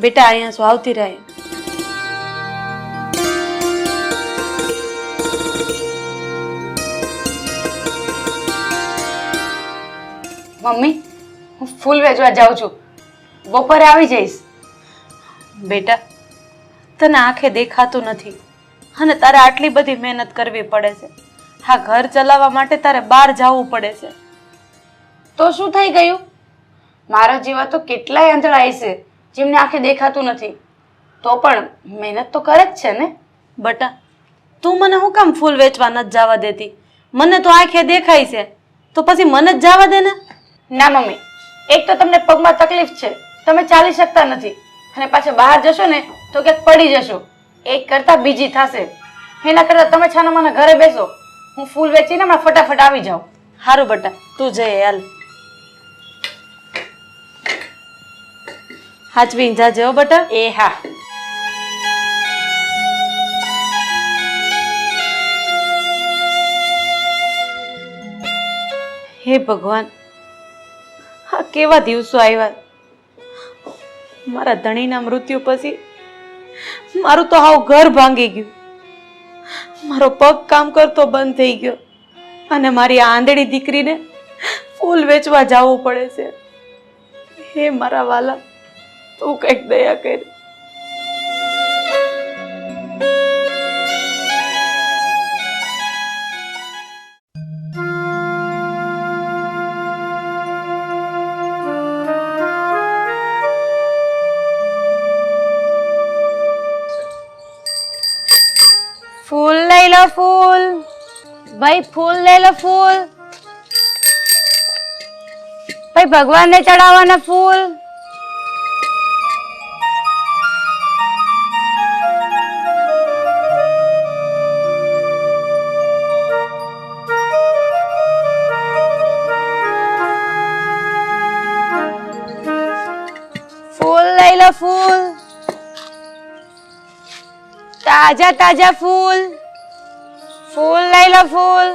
બેટા અહીંયા શું આવતી રહે. મમ્મી, હું ફૂલ વેચવા જાઉં છું. બપોરે આવી જઈશ. બેટા તને આંખે દેખાતું નથી અને તારે આટલી બધી મહેનત કરવી પડે છે. આ ઘર ચલાવવા માટે તારે બહાર જવું પડે છે. તો શું થઈ ગયું? મારા જેવા તો કેટલાય આંધળાય છે જેમને આંખે દેખાતું નથી, તો પણ મહેનત તો કરે જ છે ને. બટા તું મને શું કામ ફૂલ વેચવા નથી જવા દેતી? મને તો આંખે દેખાય છે તો પછી મને જ જવા દે ને. ના મમ્મી, એક તો તમને પગમાં તકલીફ છે, તમે ચાલી શકતા નથી, અને પાછા બહાર જશો ને તો ક્યાંક પડી જશો. એક કરતા બીજી થશે. એના કરતા તમે છાના માના ઘરે બેસો, હું ફૂલ વેચીને હમણાં ફટાફટ આવી જાઉં. સારું બટા તું જઈ હાલ. હાચવીને જાજે હો બટા. એ હા. હે ભગવાન, આ કેવા દિવસો આવ્યા. મારા ધણીના મૃત્યુ પછી મારું તો હાવ ઘર ભાંગી ગયું. મારો પગ કામ કરતો બંધ થઈ ગયો અને મારી આ આંધળી દીકરીને ફૂલ વેચવા જવું પડે છે. હે મારા વાલા, તું કંઈક દયા કર. ફૂલ લઈ લો ફૂલ. ભાઈ ફૂલ લઈ લો ફૂલ. ભાઈ ભગવાનને ચડાવવાના ફૂલ. ફૂલ લઈ લો ફૂલ. તાજા તાજા ફૂલ. ફૂલ લઈ લો ફૂલ.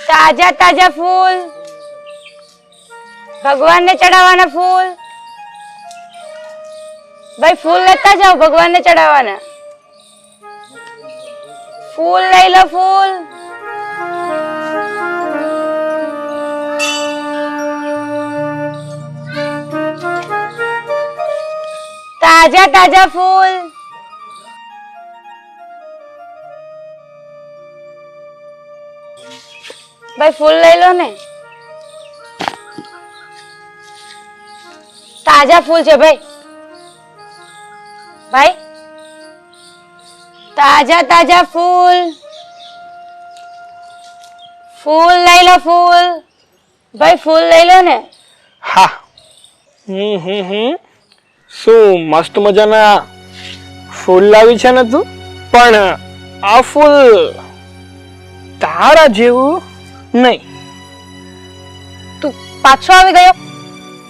તાજા તાજા ફૂલ. ભગવાનને ચડાવવાના ફૂલ. ભાઈ ફૂલ લેતા જાઓ, ભગવાનને ચડાવવાના. ફૂલ લઈ લો ફૂલ. તાજા તાજા ફૂલ. ભાઈ ફૂલ લઈ લો ને. તાજા ફૂલ છે ભાઈ. ભાઈ તાજા તાજા ફૂલ. ફૂલ લઈ લો ફૂલ. ભાઈ ફૂલ લઈ લો ને. હા. શું મસ્ત મજાના ફૂલ લાવી છે ને તું? પણ આ ફૂલ તારા જેવું નહીં. તું પાછો આવી ગયો?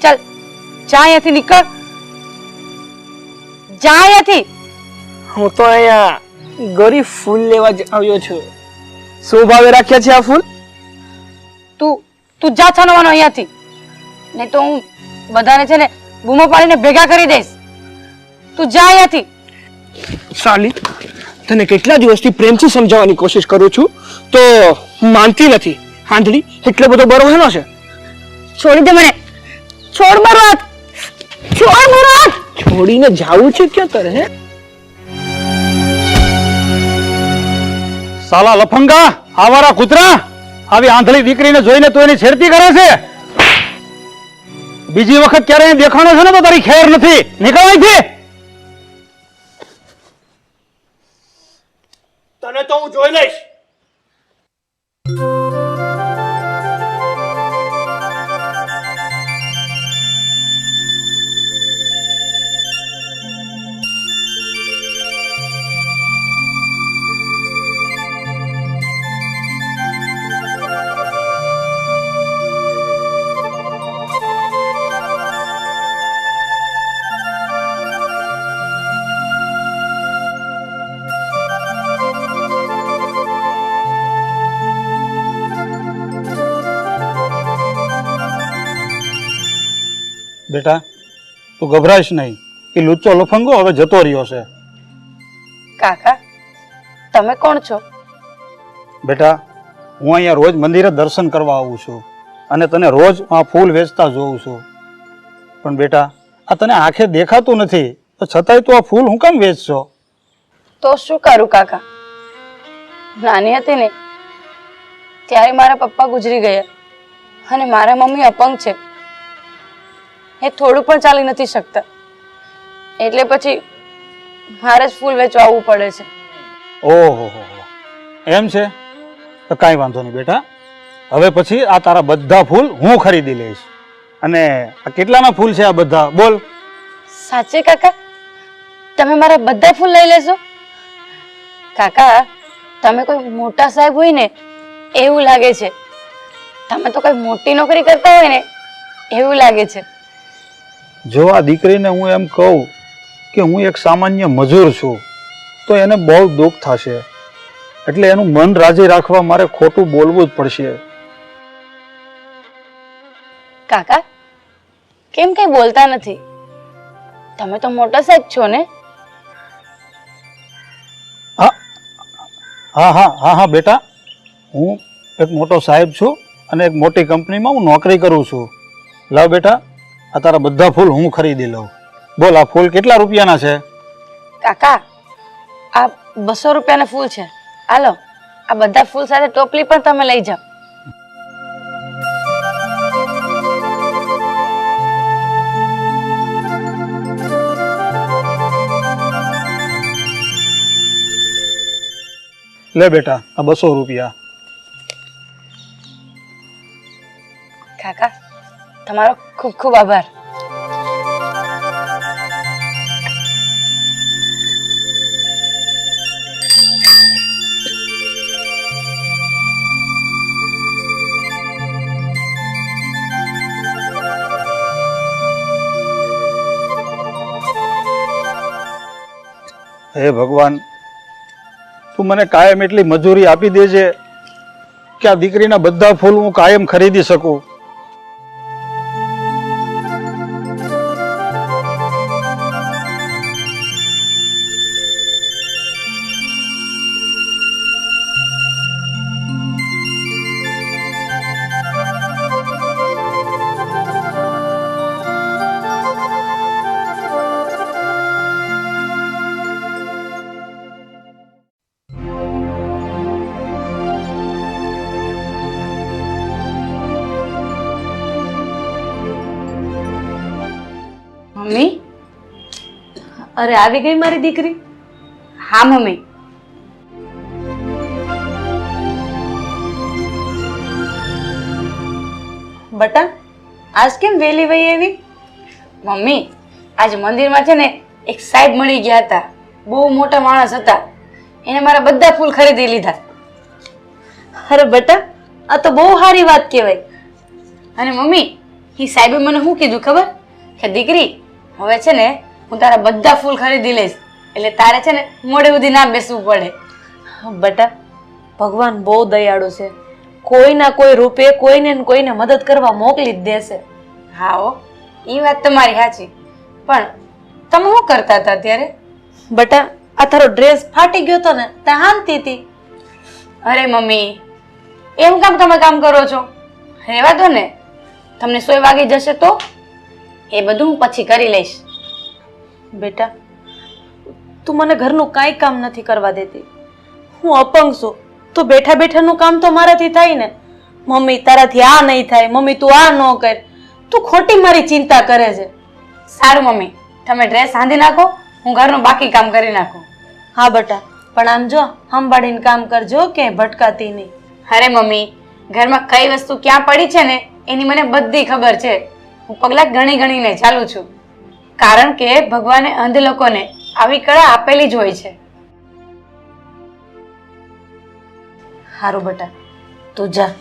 ચાલ જા અહીંયાથી નીકળ. જા અહીંયાથી. હું તો અહીંયા ગરીબ ફૂલ લેવા જ આવ્યો છું. શું ભાવે રાખ્યા છે આ ફૂલ? તું જા છાનવાનો અહીંયાથી, નહીં તો હું બધાને છે ને બૂમો પાડીને ભેગા કરી દઈશ. તું જા અહીંયાથી. સાલી, તને કેટલા દિવસથી પ્રેમથી સમજાવવાની કોશિશ કરું છું તો માનતી નથી. આંધળી એટલો બધો બરો હેનો છે? છોડી દે મને. છોડ મારો હાથ. છોડ મારો હાથ. છોડીને જાવું છે ક્યાં તારે? હે સાલા લફંગા, આવારા કૂતરા, આવી આંધળી દીકરીને જોઈને તું એની છેડતી કરે છે. બીજી વખત ક્યારે દેખાણો છે ને તો તારી ખેર નથી. નીકળ અહીંથી. તને તો હું જોઈ લઈશ. બેટા, તું ગભરાઈશ નહીં. એ લુચ્ચો લફંગો હવે જતો રહ્યો છે. કાકા તમે કોણ છો? બેટા, હું અહીંયા રોજ મંદિરે દર્શન કરવા આવું છું અને તને રોજ આ ફૂલ વેચતા જોઉં છું. પણ બેટા, આ તને આંખે દેખાતું નથી તો છતાંય તું આ ફૂલ હું કેમ વેચશો? તો શું કરું કાકા? નાની હતી ને ત્યારે મારા પપ્પા ગુજરી ગયા અને મારા મમ્મી અપંગ છે. એ થોડું પણ ચાલી નથી શકતા, એટલે પછી મારે જ ફૂલ વેચવા આવવું પડે છે. ઓહો, એમ છે? તો કાંઈ વાંધો નહીં બેટા. હવે પછી આ તારા બધા ફૂલ હું ખરીદી લઈશ. અને આ કેટલાના ફૂલ છે આ બધા? બોલ. સાચે કાકા? તમે મારા બધા ફૂલ લઈ લેશો? કાકા તમે કોઈ મોટા સાહેબ હોય ને એવું લાગે છે. તમે તો કોઈ મોટી નોકરી કરતા હોય ને એવું લાગે છે. જો આ દીકરીને હું એમ કહું કે હું એક સામાન્ય મજૂર છું તો એને બહુ દુઃખ થશે. એટલે એનું મન રાજી રાખવા મારે ખોટું બોલવું જ પડશે. કાકા કેમ કઈ બોલતા નથી? તમે તો મોટા સાહેબ છો ને? હા હા હા હા હા બેટા, હું એક મોટો સાહેબ છું અને એક મોટી કંપનીમાં હું નોકરી કરું છું. લાવ બેટા, આ તારા બધા ફૂલ હું ખરીદી લઉં. બોલ, આ ફૂલ કેટલા રૂપિયાના છે? કાકા આ 200 રૂપિયાના ફૂલ છે. હાલો, આ બધા ફૂલ સાથે ટોપલી પણ તમે લઈ જાઓ. લે બેટા, આ 200 રૂપિયા. કાકા તમારો ખૂબ ખૂબ આભાર. હે ભગવાન, તું મને કાયમ એટલી મજૂરી આપી દેજે કે આ દીકરીના બધા ફૂલ હું કાયમ ખરીદી શકું. મમ્મી? અરે આવી ગઈ મારી દીકરી. હા મમ્મી. બટા આજ કેમ વહેલી વહી આવી? મમ્મી આજ મંદિરમાં છે ને એક સાહેબ મળી ગયા હતા. બહુ મોટા માણસ હતા. એને મારા બધા ફૂલ ખરીદી લીધા. અરે બટા આ તો બહુ સારી વાત કહેવાય. અને મમ્મી એ સાહેબે મને શું કીધું ખબર? કે દીકરી હવે છે ને હું તારા બધા ફૂલ ખરીદી લઈશ, એટલે તારે છે ને મોડે સુધી ના બેસવું પડે. બટા ભગવાન બહુ દયાળુ છે. કોઈના કોઈ રૂપે કોઈને ને કોઈને મદદ કરવા મોકલી જ દેશે. હા હો, એ વાત તમારી સાચી. પણ તમે શું કરતા હતા અત્યારે? બટા આ તારો ડ્રેસ ફાટી ગયો તો ને તે હાંતી હતી. અરે મમ્મી એમ કામ તમે કામ કરો છો? રહેવા દો ને. તમને 100 વાગી જશે તો એ બધું હું પછી કરી લઈશ. બેટા તું મને ઘરનું કાંઈ કામ નથી કરવા દેતી. હું અપંગ છું તો બેઠા બેઠાનું કામ તો મારાથી થાય ને. મમ્મી તારાથી આ નહીં થાય, મમ્મી તું આ ન કર, તું ખોટી મારી ચિંતા કરે છે. સારું મમ્મી, તમે ડ્રેસ બાંધી નાખો, હું ઘરનું બાકી કામ કરી નાખું. હા બેટા પણ આમ જો સંભાળીને કામ કરજો કે ભટકાતી નહીં. અરે મમ્મી ઘરમાં કઈ વસ્તુ ક્યાં પડી છે ને એની મને બધી ખબર છે. હું પગલા ગણી ગણીને ચાલું છું, કારણ કે ભગવાને અંધ લોકોને આવી કળા આપેલી જ હોય છે. સારું બેટા તું જા.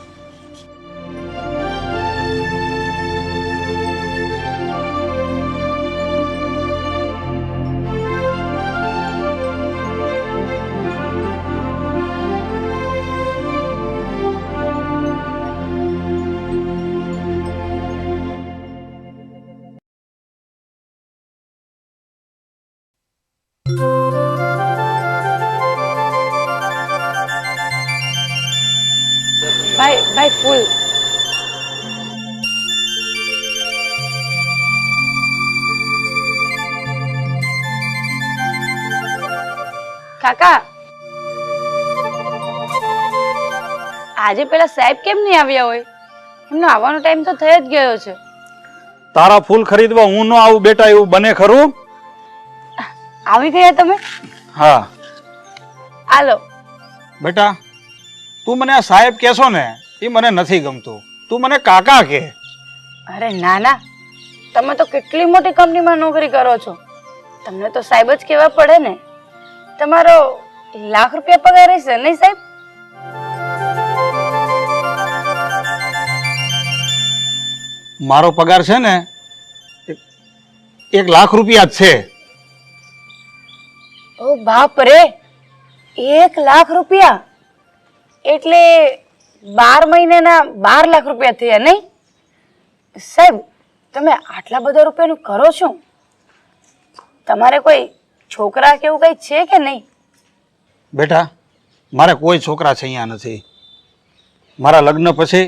ભાઈ ભાઈ ફૂલ. કાકા આજે પેલા સાહેબ કેમ નહીં આવ્યા હોય? એમનો આવવાનો ટાઈમ તો થઈ જ ગયો છે. તારા ફૂલ ખરીદવા હું ન આવું બેટા એવું બને ખરું? આવી ગયા તમે? હા હાલો. બેટા તું મને આ સાહેબ કહેશો ને એ મને નથી ગમતું. તું મને કાકા કે. અરે ના ના, તમે તો કેટલી મોટી કંપનીમાં નોકરી કરો છો, તમને તો સાહેબ જ કહેવા પડે ને. તમારો લાખ રૂપિયા પગાર હશે નહીં સાહેબ? મારો પગાર છે ને 1 લાખ રૂપિયા જ છે. ઓ બાપ રે, 1 લાખ રૂપિયા એટલે 12 મહિનાના 12 લાખ રૂપિયા થયા નહીં? સાહેબ તમે આટલા બધા રૂપિયાનું કરો છો? તમારે કોઈ છોકરા કેવું કઈ છે કે નહીં? બેટા મારે કોઈ છોકરા છે અહીંયા નથી. મારા લગ્ન પછી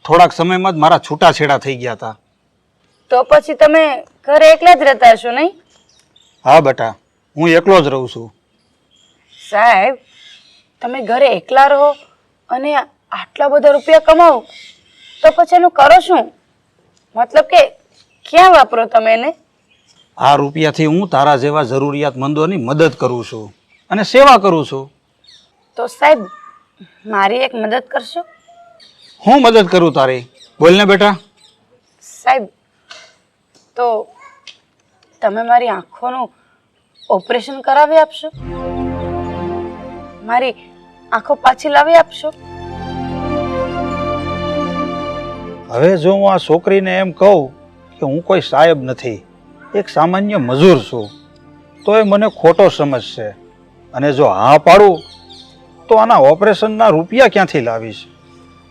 થોડાક સમયમાં જ મારા છૂટાછેડા થઈ ગયા હતા. તો પછી તમે ઘરે એકલા જ રહેતા હશો નહીં? હા બેટા હું એકલો જ રહું છું. સાહેબ તમે ઘરે એકલા રહો અને આટલા બધા રૂપિયા કમાવો તો પછી એનું કરો શું? મતલબ કે ક્યાં વાપરો તમે એને? આ રૂપિયાથી હું તારા જેવા જરૂરિયાતમંદોની મદદ કરું છું અને સેવા કરું છું. તો સાહેબ મારી એક મદદ કરશો? હું મદદ કરું તારી? બોલ ને બેટા. સાહેબ તો તમે મારી આંખોનું ઓપરેશન કરાવી આપશો? મારી આંખો પાછી લાવી આપશો? હવે જો હું આ છોકરીને એમ કહું કે હું કોઈ સાહેબ નથી, એક સામાન્ય મજૂર છું, તો એ મને ખોટો સમજશે. અને જો હા પાડું તો આના ઓપરેશનના રૂપિયા ક્યાંથી લાવીશ?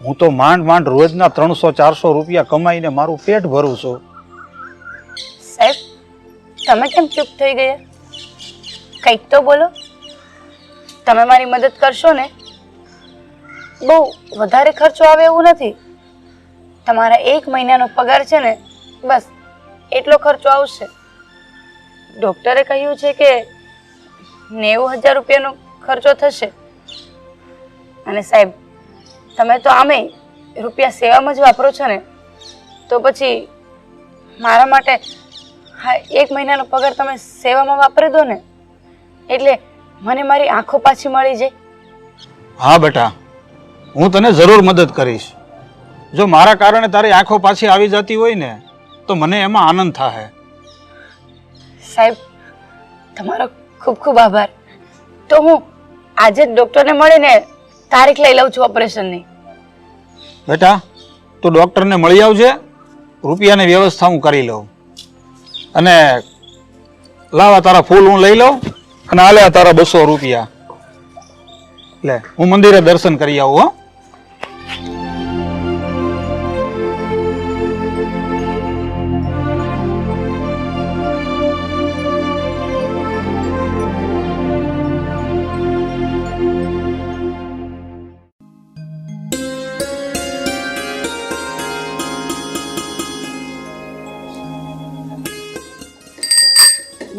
હું તો માંડ માંડ રોજના 300-400 રૂપિયા કમાઈને મારું પેટ ભરું છું. સાહેબ તમે કેમ ચૂપ થઈ ગયા? કંઈક તો બોલો. તમે મારી મદદ કરશો ને? બહુ વધારે ખર્ચો આવે એવું નથી. તમારા 1 મહિનાનો પગાર છે ને, બસ એટલો ખર્ચો આવશે. ડૉક્ટરે કહ્યું છે કે 90,000 રૂપિયાનો ખર્ચો થશે. અને સાહેબ તમે તો આમે રૂપિયા સેવામાં જ વાપરો છો ને, તો પછી મારા માટે હા 1 મહિનાનો પગાર તમે સેવામાં વાપરી દો ને, એટલે મને મારી આંખો પાછી મળી જાય. હા બેટા હું તને જરૂર મદદ કરીશ. જો મારા કારણે તારી આંખો પાછી આવી જતી હોય ને તો મને એમાં આનંદ થાય. સાહેબ તમારો ખૂબ ખૂબ આભાર. તો હું આજે જ ડૉક્ટરને મળીને તારીખ લઈ લઉં છું ઓપરેશનની. બેટા તું ડૉક્ટરને મળી આવજે, રૂપિયાની વ્યવસ્થા હું કરી લઉં. અને લાવા તારા ફૂલ હું લઈ લઉં અને આલે આ તારા 200 રૂપિયા. લે હું મંદિરે દર્શન કરી આવું. હો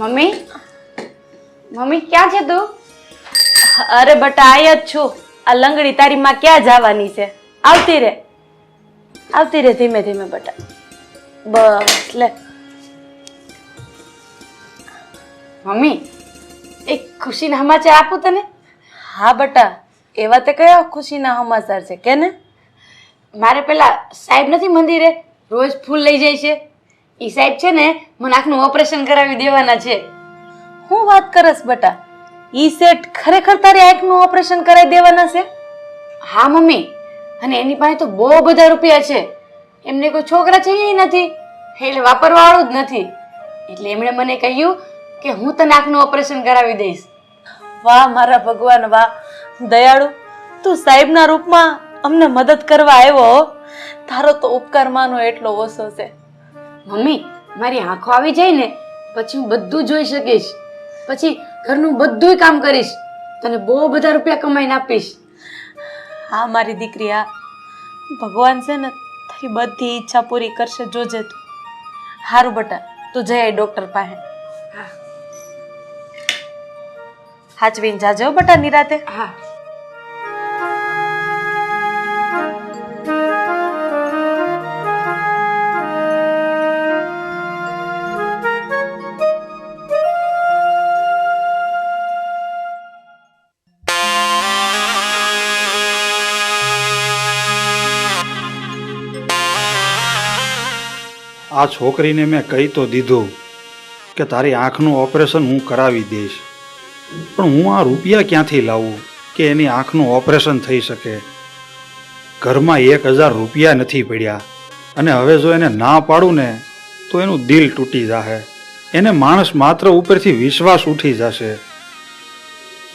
મમ્મી મમ્મી ક્યાં છે તું? અરે બટા આયા જ છું. આ લંગડી તારી માં ક્યાં જવાની છે? આવતી રે ધીમે ધીમે બટા. બસ લે. મમ્મી એક ખુશીના સમાચાર આપું તને? હા બટા, એવા તે કયા ખુશીના સમાચાર છે કે ને? મારે પેલા સાહેબ નથી મંદિરે રોજ ફૂલ લઈ જાય છે, એ સાહેબ છે ને મને આંખનું ઓપરેશન કરાવી દેવાના છે. હું વાત કરસ બટા? ઈ સેટ ખરેખર તારી આંખનું ઓપરેશન કરાવી દેવાના છે? હા મમ્મી, અને એની પાસે તો બહુ બધા રૂપિયા છે. એમને કોઈ છોકરા છે નથી, એટલે વાપરવા વાળું જ નથી. એટલે એમણે મને કહ્યું કે હું તને આંખનું ઓપરેશન કરાવી દઈશ. વાહ મારા ભગવાન વાહ! દયાળુ, તું સાહેબના રૂપમાં અમને મદદ કરવા આવ્યો. તારો તો ઉપકાર માનો એટલો ઓછો છે. મમ્મી મારી આંખો આવી જાય ને પછી હું બધું જોઈ શકીશ. પછી ઘરનું બધુંય કામ કરીશ, તને બહુ બધા રૂપિયા કમાઈને આપીશ. હા મારી દીકરી, હા ભગવાન છે ને તારી બધી ઈચ્છા પૂરી કરશે, જોજે તું. હારું બટા, તું જઈ આય ડોક્ટર પાસે. હાચવીને જાજે હો બટા નિરાતે. હા. આ છોકરીને મેં કહી તો દીધું કે તારી આંખનું ઓપરેશન હું કરાવી દઈશ, પણ હું આ રૂપિયા ક્યાંથી લાવું કે એની આંખનું ઓપરેશન થઈ શકે? ઘરમાં 1000 રૂપિયા નથી પડ્યા, અને હવે જો એને ના પાડું ને તો એનું દિલ તૂટી જશે, એને માણસ માત્ર ઉપરથી વિશ્વાસ ઉઠી જશે.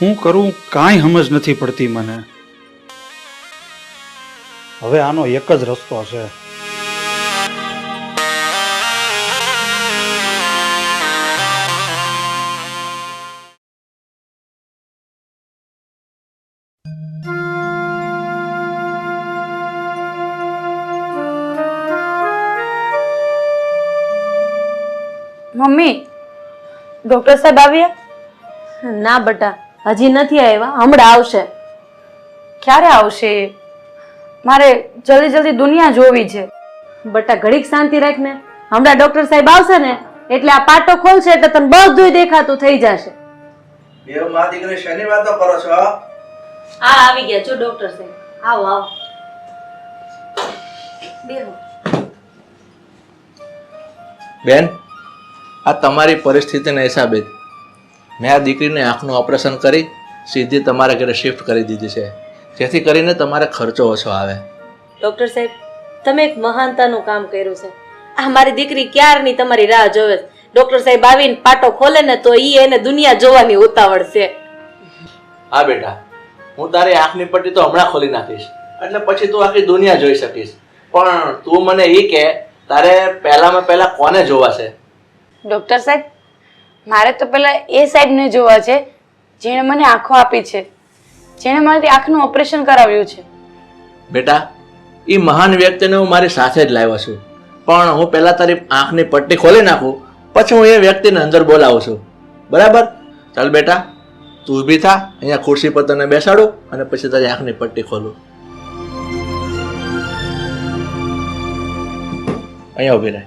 હું કરું કાંઈ સમજ નથી પડતી મને. હવે આનો એક જ રસ્તો છે. મમ્મી, ડોક્ટર સાહેબ આવ્યા? ના બટા, હજી નથી આવ્યા, હમણાં આવશે. ક્યારે આવશે? મારે જલ્દી જલ્દી દુનિયા જોવી છે. બટા ઘડીક શાંતિ રાખ ને, હમણાં ડોક્ટર સાહેબ આવશે ને એટલે આ પાટો ખોલશે એટલે તને બધું દેખાતું થઈ જશે. બેવ માં દીકરી શેની વાતો કરો છો? હા આવી ગયા જો ડોક્ટર સાહેબ. આવો આવો બેહો. બેન, આ તમારી પરિસ્થિતિના હિસાબે મેં આ દીકરીને આંખનું ઓપરેશન કરી સીધી તમારા ઘરે શિફ્ટ કરી દીધી છે, જેથી કરીને તમારે ખર્ચો ઓછો આવે. ડોક્ટર સાહેબ, તમે એક મહાનતાનું કામ કર્યું છે. આ મારી દીકરી ક્યારની તમારી રાહ જોવે છે. ડોક્ટર સાહેબ આવીને પાટો ખોલે ને તો ઈ એને દુનિયા જોવાની ઉતાવળ છે. હા બેટા, હું તારી આંખની પટ્ટી તો હમણાં ખોલી નાખીશ, એટલે પછી તું આખી દુનિયા જોઈ શકીશ. પણ તું મને એ કે તારે પહેલામાં પહેલા કોને જોવા છે? ડોક્ટર સાહેબ, મારે તો પહેલા એ સાહેબને જોવા છે જેણે મને આંખો આપી છે, જેણે મારી આંખનું ઓપરેશન કરાવ્યું છે. બેટા, એ મહાન વ્યક્તિને હું મારી સાથે જ લાવ્યો છું, પણ હું પહેલા તારી આંખની પટ્ટી ખોલી નાખું પછી હું એ વ્યક્તિને અંદર બોલાવું છું. બરાબર? ચાલ બેટા, તું ઊભી થા, અહીંયા ખુરશી પર તને બેસાડું અને પછી તારી આંખની પટ્ટી ખોલું. અહીંયા ઊભી રહે.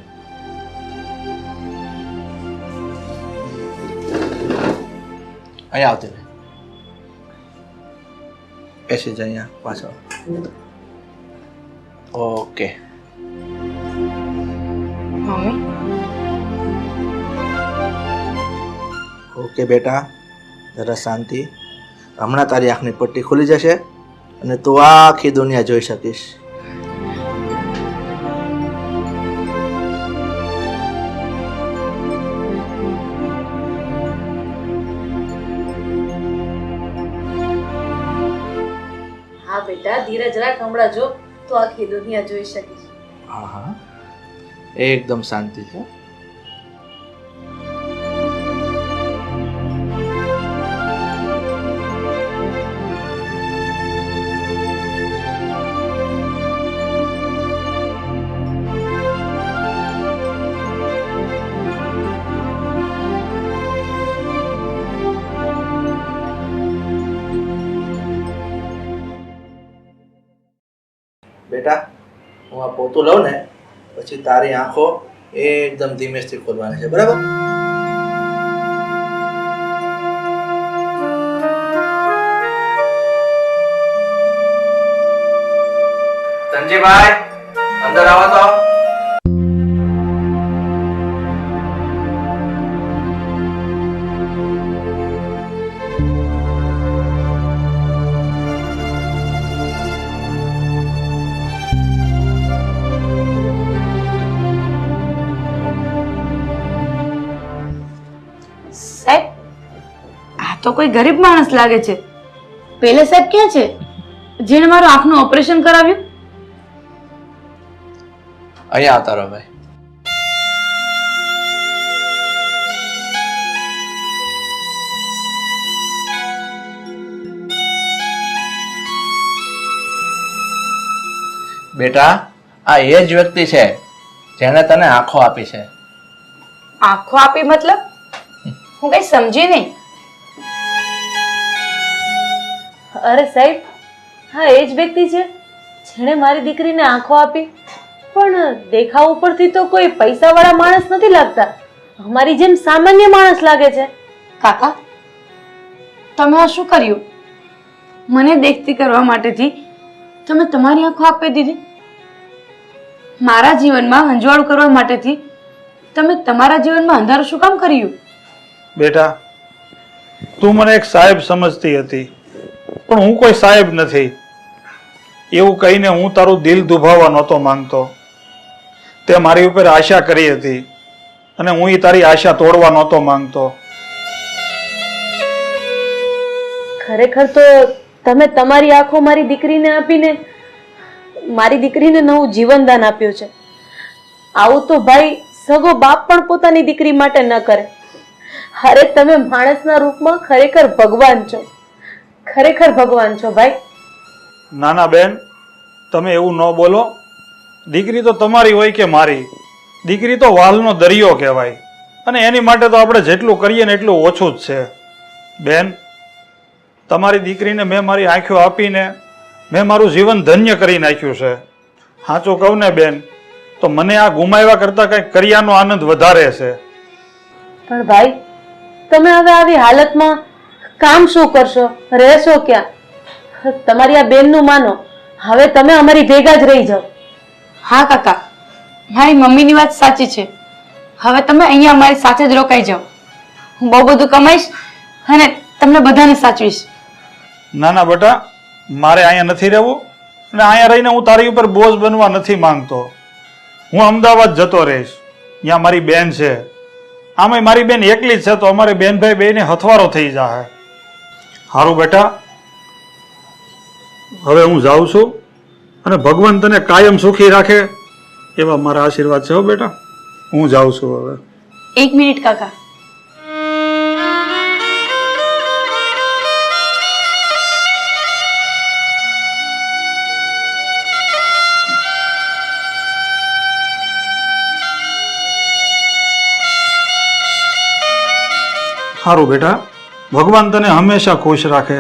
અહીંયા આવતી રહે. બેસી જા અહીંયા પાછળ. ઓકે. મમ્મી, ઓકે બેટા, જરા શાંતિ. હમણાં તારી આંખની પટ્ટી ખુલી જશે અને તું આખી દુનિયા જોઈ શકીશ. હા બેટા, ધીરજ રાખ, હમણાં જો તો આખી દુનિયા જોઈ શકીશ. હા હા, એકદમ શાંતિ છે. બેટા, હું આ પોતું લઉં ને પછી તારી આંખો એકદમ ધીમેથી ખોલવાની છે. બરાબર? ધનજીભાઈ, અંદર આવો તો. સાહેબ, આ તો કોઈ ગરીબ માણસ લાગે છે. પેલે સાહેબ ક્યાં છે જેણે મારું આંખનું ઓપરેશન કરાવ્યું? અહીંયા આવતા રહો ભાઈ. બેટા આ એ જ વ્યક્તિ છે જેણે તને આંખો આપી છે. આંખો આપી મતલબ? હું કઈ સમજી નહીં. અરે સાહેબ, હા એ જ વ્યક્તિ છે જેણે મારી દીકરીને આંખો આપી. પણ દેખાવ ઉપરથી તો કોઈ પૈસાવાળા માણસ નથી લાગતા, અમારી જેમ સામાન્ય માણસ લાગે છે. કાકા, તમે આ શું કર્યું? મને દેખતી કરવા માટેથી તમે તમારી આંખો આપી દીધી. મારા જીવનમાં અંજવાળું કરવા માટેથી તમે તમારા જીવનમાં અંધારું શું કામ કર્યું? બેટા, તું મને એક સાહેબ સમજતી હતી, પણ હું કોઈ સાહેબ નથી. એવું કહીને હું તારું દિલ દુભાવવા નહોતો માંગતો. તે મારી ઉપર આશા કરી હતી અને હું તારી આશા તોડવા નહોતો માંગતો. ખરેખર તો તમે તમારી આંખો મારી દીકરીને આપીને મારી દીકરીને નવું જીવનદાન આપ્યું છે. આવું તો ભાઈ સગો બાપ પણ પોતાની દીકરી માટે ન કરે. અરે તમે માણસના રૂપમાં ખરેખર ભગવાન છો, ખરેખર ભગવાન છો ભાઈ. નાના બેન, તમે એવું ન બોલો. દીકરી તો તમારી હોય કે મારી, દીકરી તો વાલનો દરિયો કહેવાય અને એની માટે તો આપણે જેટલું કરીએ ને એટલું ઓછું જ છે. બેન, તમારી દીકરીને મેં મારી આંખો આપીને મેં મારું જીવન ધન્ય કરી નાખ્યું છે. સાચું કહું ને બેન, તો મને આ ગુમાવ્યા કરતાં કંઈક કર્યાનો આનંદ વધારે છે. પણ ભાઈ, તમે હવે આવી હાલતમાં કામ શું કરશો, રહેશો ક્યાં? તમારી આ બેનનું માનો, હવે તમે અમારી ભેગા જ રહી જાઓ. હા કાકા, મારી મમ્મીની વાત સાચી છે. હવે તમે અહીંયા અમારી સાથે જ રોકાઈ જાઓ. હું બહુ બધું કમાઈશ અને તમને બધાને સાચવીશ. ના ના બેટા, મારે અહીંયા નથી રહેવું અને અહીંયા રહીને હું તારી ઉપર બોજ બનવા નથી માંગતો. હું અમદાવાદ જતો રહીશ. ત્યાં મારી બેન છે. આમાંય મારી બેન એકલી જ છે, તો અમારે બેન ભાઈ બેને હથવારો થઈ જાય. સારું બેટા, હવે હું જાઉં છું અને ભગવાન તને કાયમ સુખી રાખે એવા મારા આશીર્વાદ છે. હો બેટા, હું જાઉં છું હવે. એક મિનિટ કાકા. સારું બેટા, ભગવાન તને હંમેશા ખુશ રાખે.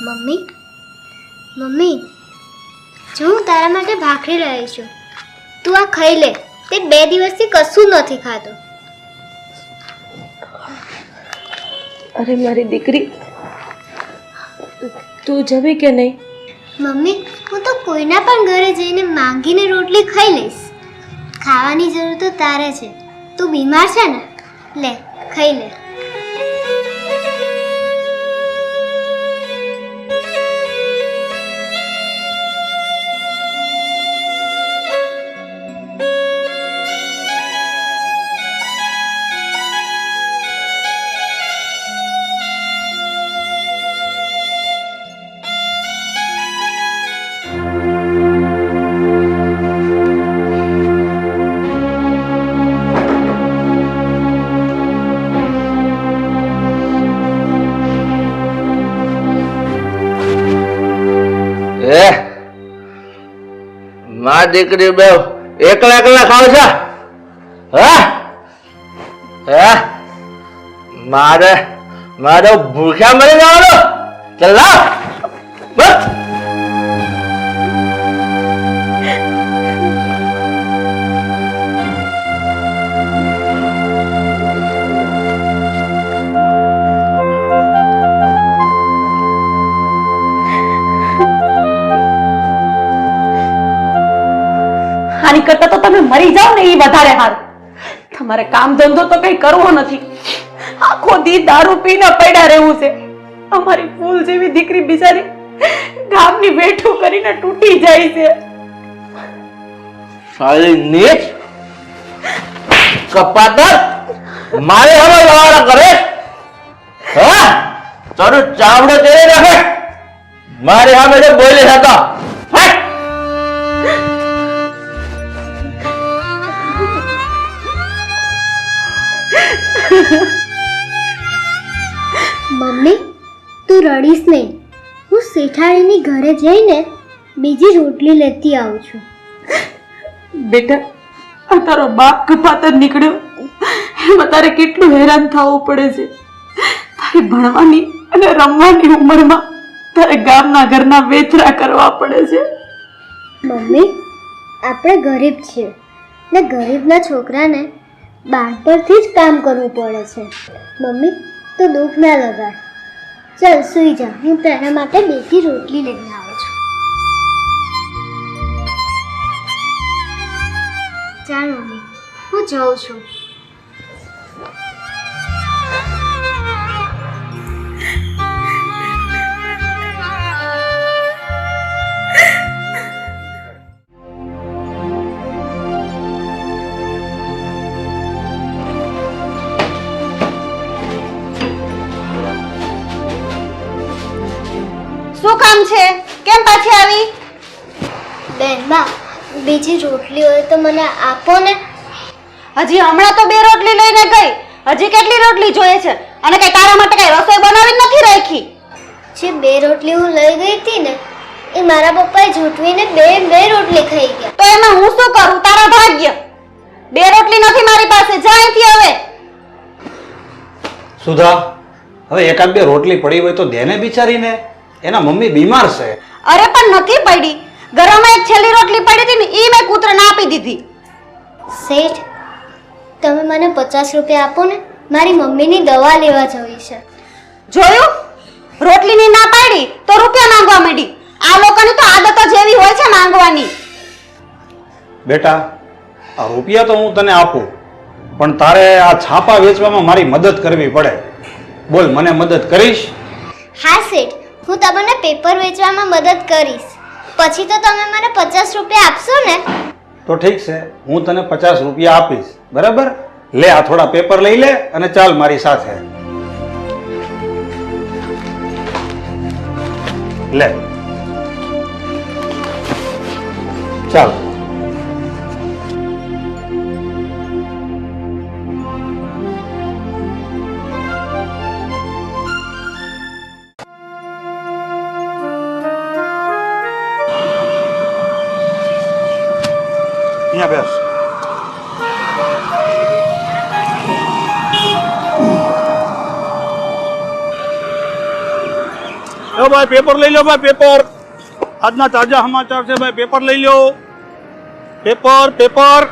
મમ્મી, મમ્મી, જો હું તારા માટે ભાખરી લાવી છું, તું આ ખાઈ લે. તે 2 દિવસથી કશું નથી ખાતો. અરે મારી દીકરી, તું જમી કે નહીં? મમ્મી, હું તો કોઈના પણ ઘરે જઈને માંગીને રોટલી ખાઈ લઈશ. ખાવાની જરૂર તો તારે છે. તું બીમાર છે ને, લે ખાઈ લે. મારી દીકરી બે એકલા એકલા ખાવ છે? હા હે, મારે મારે ભૂખ્યા મરી જવાનું? ચાલ લાવ. બસ આની કરતા તો તમે મરી જાઓ ને એ વધારે સારું. તમારે કામ ધંધો તો કઈ કરવો નથી, આખો દી દારૂ પીને પડ્યા રહેવું છે. અમારી ફૂલ જેવી દીકરી બિચારી ગામની વેઠું કરીને તૂટી જાય છે. સાલી નીચ કપાતર મારે હવે લવાડા કરે હા તારું ચાવડો તેરે રાખે મારે સામે જે બોલે હતા મમ્મી તું રડીશ નહીં. હું શેઠાણીની ઘરે જઈને બીજી રોટલી લેતી આવું છું. બેટા આ તારો બાપ કપાતર નીકળ્યો એમાં તારે કેટલું હેરાન થવું પડે છે. તારે ભણવાની અને રમવાની ઉંમરમાં તારે ગામના ઘરના વેથરા કરવા પડે છે. મમ્મી આપણે ગરીબ છીએ ને ગરીબના છોકરાને બાળપણથી જ કામ કરવું પડે છે. મમ્મી તો દુઃખ ના લગાડ. ચાલ સૂઈ જા, હું તારા માટે બેથી રોટલી લઈને આવું છું. ચાલ મમ્મી હું જાઉં છું. શું કામ છે? કેમ પાછી આવી? બેન બા બીજી રોટલી હોય તો મને આપો ને. હજી હમણાં તો 2 રોટલી લઈને ગઈ. હજી કેટલી રોટલી જોઈએ છે? અને કઈ તારા માટે કઈ રસોઈ બનાવી નથી રાખી? જે 2 રોટલી હું લઈ ગઈ હતી ને એ મારા પપ્પાએ જૂઠવીને બે રોટલી ખાઈ ગયા. તો એમાં હું શું કરું? તારા ભાગ્ય. 2 રોટલી નથી મારી પાસે. જા અહીંથી હવે. સુધા, હવે એકાદ બે રોટલી પડી હોય તો દેને બિચારીને. એના મમ્મી બીમાર છે. અરે પણ નથી પડી. ઘરમાં એક છેલ્લી રોટલી પડી હતી ને ઈ મેં કૂતરાને આપી દીધી. શેઠ તમે મને 50 રૂપિયા આપો ને, મારી મમ્મીની દવા લેવા જવી છે. જોયું? રોટલીની ના પાડી તો રૂપિયા માંગવા માંડી. આ લોકોની તો આદત જ એવી હોય છે માંગવાની. બેટા, આ રૂપિયા તો હું તને આપું, પણ તારે આ છાપા વેચવામાં મારી મદદ કરવી પડે. બોલ, મને મદદ કરીશ? હા શેઠ, હું તમને પેપર વેચવામાં મદદ કરીશ. પછી તો તમે મને 50 રૂપિયા આપશો ને? તો ઠીક છે, હું તને 50 રૂપિયા આપીશ. બરાબર? લે, આ થોડા પેપર લઈ લે અને ચાલ મારી સાથે. લે, ચાલ. અહીંયા બેસ. લો ભાઈ, પેપર લઈ લો ભાઈ, પેપર. આજના તાજા સમાચાર છે ભાઈ, પેપર લઈ લો. પેપર.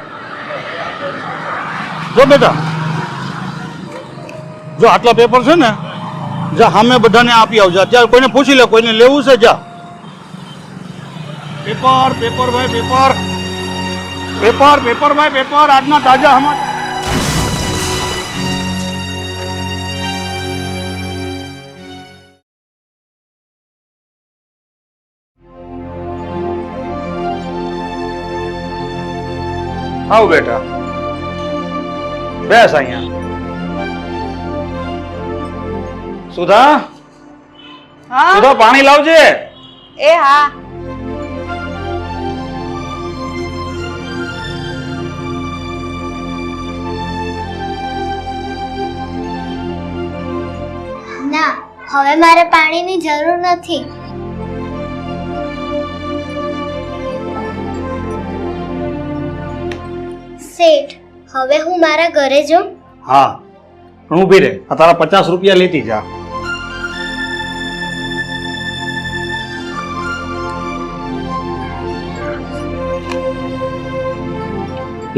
જો બેટા, જો આટલા પેપર છે ને, જા સામે બધાને આપી આવજો. અત્યારે કોઈને પૂછી લે, કોઈને લેવું છે, જા. પેપર ભાઈ, પેપર ભાઈ, પેપર. આજના તાજા સમાચાર. આવ બેટા, બેસ અહીંયા. સુધા, સુધા, પાણી લાવજે. એ હા. ના, હવે મારે પાણીની જરૂર નથી. શેઠ, હવે હું મારા ઘરે જાઉં? હા, પણ ઊભી રહે. આ તારા 50 રૂપિયા લેતી જા.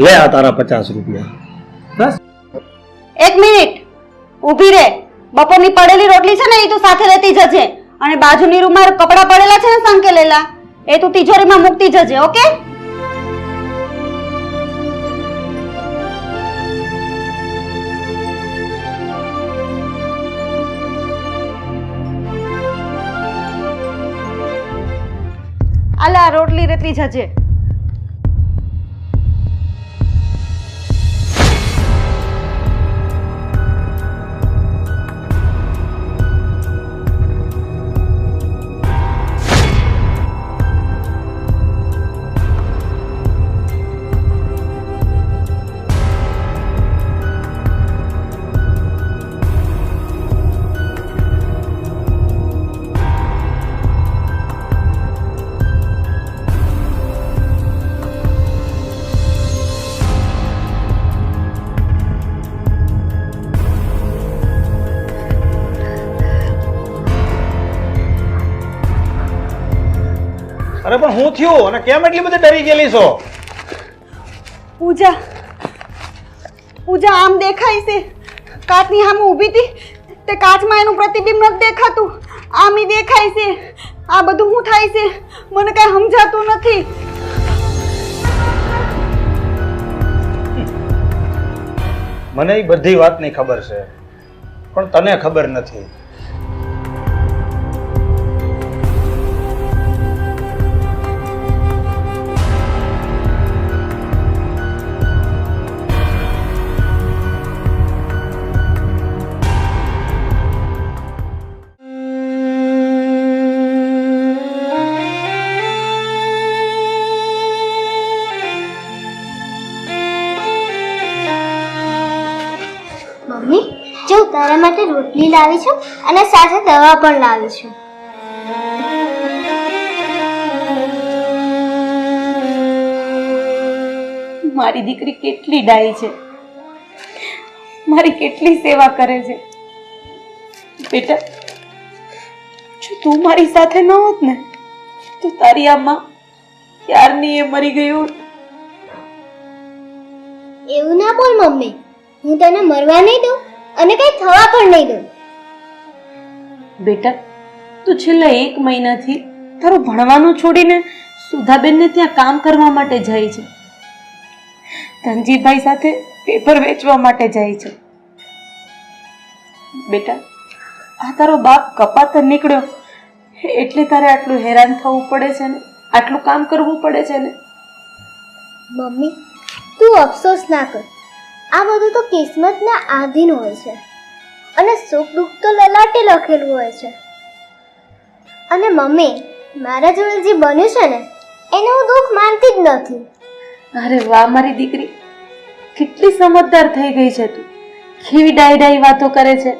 લે, આ તારા 50 રૂપિયા. બસ. 1 મિનિટ ઊભી રહે. બપોરની પડેલી રોટલી છે ને એ તું સાથે લેતી જજે. અને બાજુની રૂમમાં કપડાં પડેલા છે ને સંકેલેલા, એ તું તિજોરીમાં મૂકતી જજે. ઓકે? આલા રોટલી રેતી જજે. અરે પણ હું થયું અને કેમ એટલી બધી ડરી ગયેલી છો? પૂજા પૂજા આમ દેખાય છે. કાચની સામે ઊભી હતી તે કાચમાં એનું પ્રતિબિંબ નથી દેખાતું, આમ ઈ દેખાય છે. આ બધું શું થાય છે મને કઈ સમજાતું નથી. મને એ બધી વાતની ખબર છે, પણ તને ખબર નથી. મમ્મી, જો તારા માટે રોટલી લાવી છું અને સાથે દવા પણ લાવી છું. મારી દીકરી કેટલી ડાઈ છે, મારી કેટલી સેવા કરે છે. બેટા, જો તું મારી સાથે ન હોત ને તો તારી આ માં ક્યારની એ મરી ગઈ હોત. એવું ના બોલ મમ્મી, હું તને મરવા નહીં દઉં અને કઈ થવા પણ નહીં દઉં. બેટા, તું છેલ્લા 1 મહિનાથી તારું ભણવાનું છોડીને સુધાબેનને ત્યાં કામ કરવા માટે જાય છે, ધનજીભાઈ સાથે પેપર વેચવા માટે જાય છે. બેટા, આ તારો બાપ કપાતર નીકળ્યો એટલે તારે આટલું હેરાન થવું પડે છે ને, આટલું કામ કરવું પડે છે ને. મમ્મી, તું અફસોસ ના કર. આ બધું તો કિસ્મતના આધીન હોય છે અને સુખ દુઃખ તો લલાટે લખેલું હોય છે. અને મમ્મી, મારા જોડે જે બન્યું છે ને એને હું દુઃખ માનતી જ નથી. અરે વાહ મારી દીકરી, કેટલી સમજદાર થઈ ગઈ છે તું. કેવી ડાઈ ડાઈ વાતો કરે છે.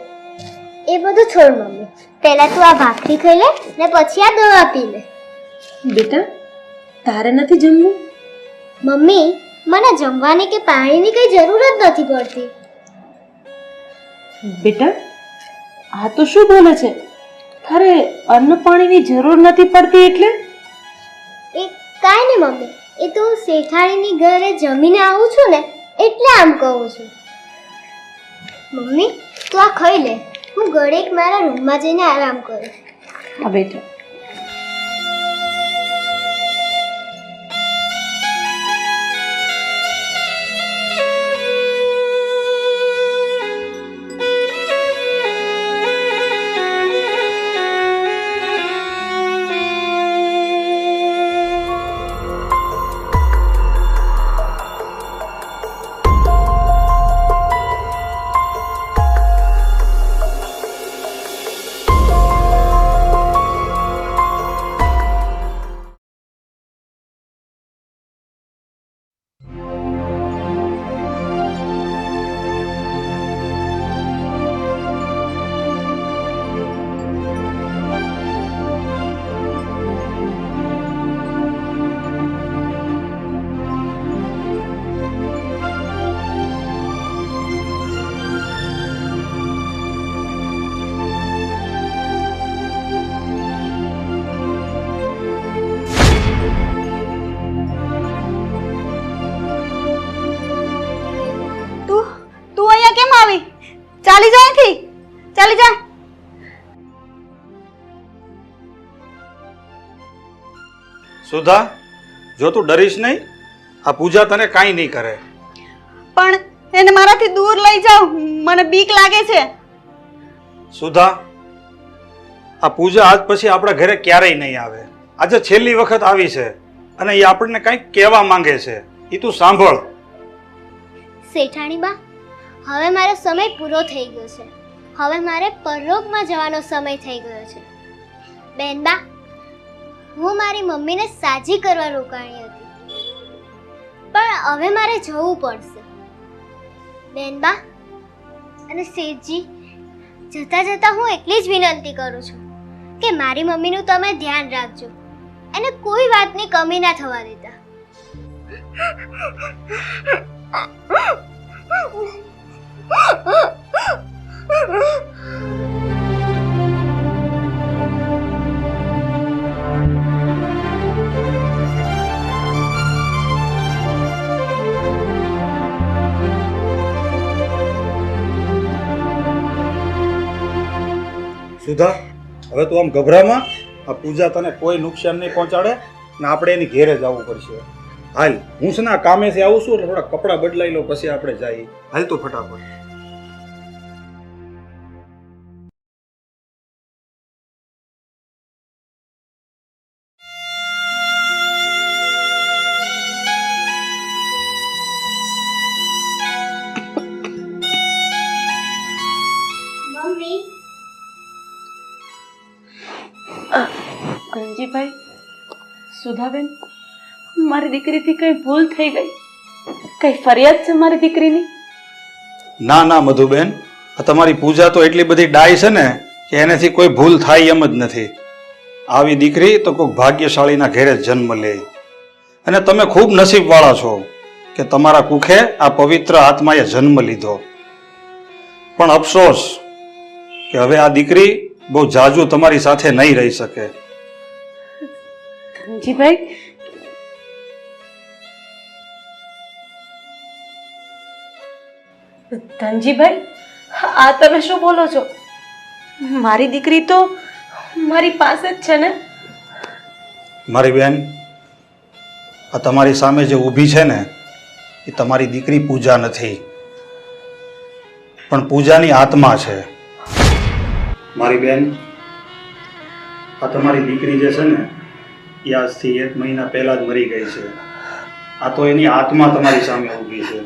એ બધું છોડ મમ્મી, પહેલા તું આ ભાખરી ખાઈ લે ને પછી આ દવા પી લે. બેટા, તારે નથી જમવું? મમ્મી, મને જમવાની કે પાણીની કઈ જરૂર જ નથી પડતી. બેટા, આ તો શું બોલે છે? તારે અન્ન પાણીની જરૂર નથી પડતી એટલે? એ કાંઈ નહીં મમ્મી, એ તો હું શેઠાણીની ઘરે જમીને આવું છું ને એટલે આમ કહું છું. મમ્મી, તું આ ખાઈ લે, હું ઘડીક મારા રૂમમાં જઈને આરામ કરું. હા બેટા. તું અહીંયા કેમ આવી? ચાલી જા અહીંથી, ચાલી જા. સુધા, જો તું ડરીશ નહીં, આ પૂજા તને કાંઈ નહીં કરે. પણ એને મારાથી દૂર લઈ જાઓ, મને બીક લાગે છે. સુધા, આ પૂજા આજ પછી આપણા ઘરે ક્યારેય નહીં આવે. આજે છેલ્લી વખત આવી છે અને એ આપણને કંઈક કહેવા માંગે છે. એ તું સાંભળ. શેઠાણી બા, હવે મારો સમય પૂરો થઈ ગયો છે. હવે મારે પરલોકમાં જવાનો સમય થઈ ગયો છે. બેનબા, હું મારી મમ્મીને સાજી કરવા રોકાણી હતી, પણ હવે મારે જવું પડશે. બેનબા અને શેઠજી, જતા જતા હું એટલી જ વિનંતી કરું છું કે મારી મમ્મીનું તમે ધ્યાન રાખજો, એને કોઈ વાતની કમી ના થવા દેતા. સુધા, હવે તું આમ ગભરામાં. આ પૂજા તને કોઈ નુકસાન નહીં પહોંચાડે ને આપણે એની ઘેરે જવું પડશે. હાલ, હું છે ને આ કામેથી આવું છું એટલે થોડા કપડાં બદલાઈ લો, પછી આપણે જઈએ. હાલ તો ફટાફટ. મમ્મી ધનજીભાઈ, સુધાબેન, મારી દીકરીથી કઈ ભૂલ થઈ ગઈ? કઈ ફરિયાદ છે મારી દીકરીની? ના ના મધુબેન, આ તમારી પૂજા તો એટલી બધી ડાય છે ને કે એનાથી કોઈ ભૂલ થાય એમ જ નથી. આવી દીકરી તો કોઈ ભાગ્યશાળીના ઘેરે જન્મ લે. અને તમે ખૂબ નસીબવાળા છો કે તમારા કુખે આ પવિત્ર આત્માએ જન્મ લીધો. પણ અફસોસ કે હવે આ દીકરી બહુ જાજુ તમારી સાથે નહીં રહી શકે. ધનજીભાઈ, ધનજીભાઈ, આ તમે શું બોલો છો? મારી દીકરી તો મારી પાસે જ છે ને. મારી બેન, આ તમારી સામે જે ઊભી છે ને એ તમારી દીકરી પૂજા નથી, પણ પૂજાની આત્મા છે. મારી બેન, આ તમારી દીકરી જે છે ને એ આજથી 1 મહિના પહેલા જ મરી ગઈ છે. આ તો એની આત્મા તમારી સામે ઊભી છે.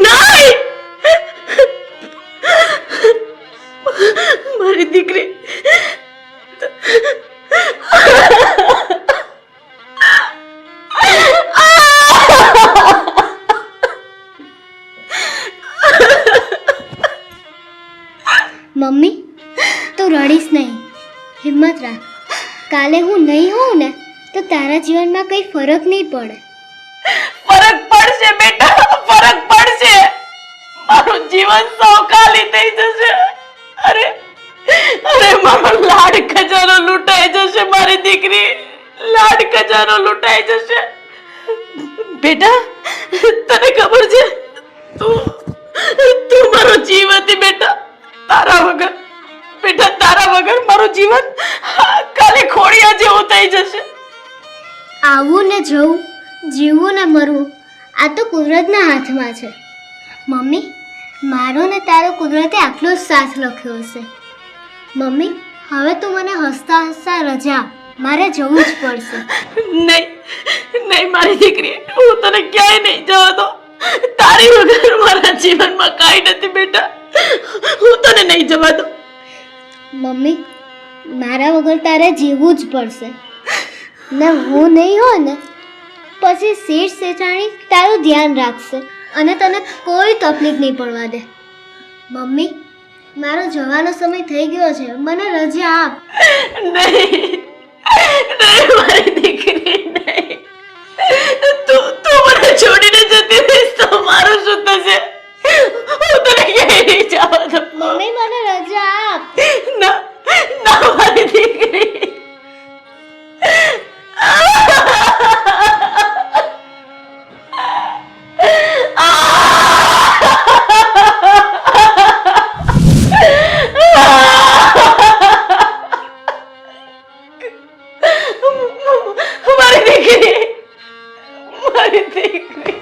નહીં! મારી દીકરી મમ્મી તું રડીશ નહીં, હિંમત રાખ. કાલે હું નહીં હોઉં ને તો તારા જીવનમાં કંઈ ફરક નહીં પડે. ફરક પડશે બેટા, ફરક પડશે. મારું જીવન સૌ ખાલી થઈ જશે. અરે અરે, મારો લાડ ખજાનો લૂંટાઈ જશે. મારી દીકરી લાડ ખજાનો લૂંટાઈ જશે. બેટા, તને ખબર છે, તું મારો જીવ હતી બેટા. તારા વગર બેટા, તારા વગર મારું જીવન કાલે ખોડિયા જેવું થઈ જશે. આવું ને જવું, જીવવું ને મરવું, આ તો કુદરતના હાથમાં છે. મમ્મી, મારો ને તારો કુદરતે આટલો જ સાથ લખ્યો હશે. મમ્મી, હવે તું મને હસતા હસતા રજા આપ. મારે જવું જ પડશે. નહીં નહીં મારી દીકરી, હું તને ક્યાંય નહીં જવા દો. તારી વગર મારા જીવનમાં કાંઈ નથી બેટા. હું તને નહીં જવા દો. મમ્મી, મારા વગર તારે જીવવું જ પડશે. ને હું નહીં હોય ને પછી શેઠ શેઠાણી તારું ધ્યાન રાખશે અને તને કોઈ તકલીફ નહીં પડવા દે. મમ્મી, મારો જવાનો સમય થઈ ગયો છે, મને રજા આપ. નહીં નહીં મારી દીકરી, નહીં. તું મને છોડીને જતી રહીશ તો મારું શું થશે? હું તને ક્યાંય નહીં જવા દો. મમ્મી, મને રજા આપ. ના ના મારી દીકરી. મારી દીકરી, મારી દીકરી.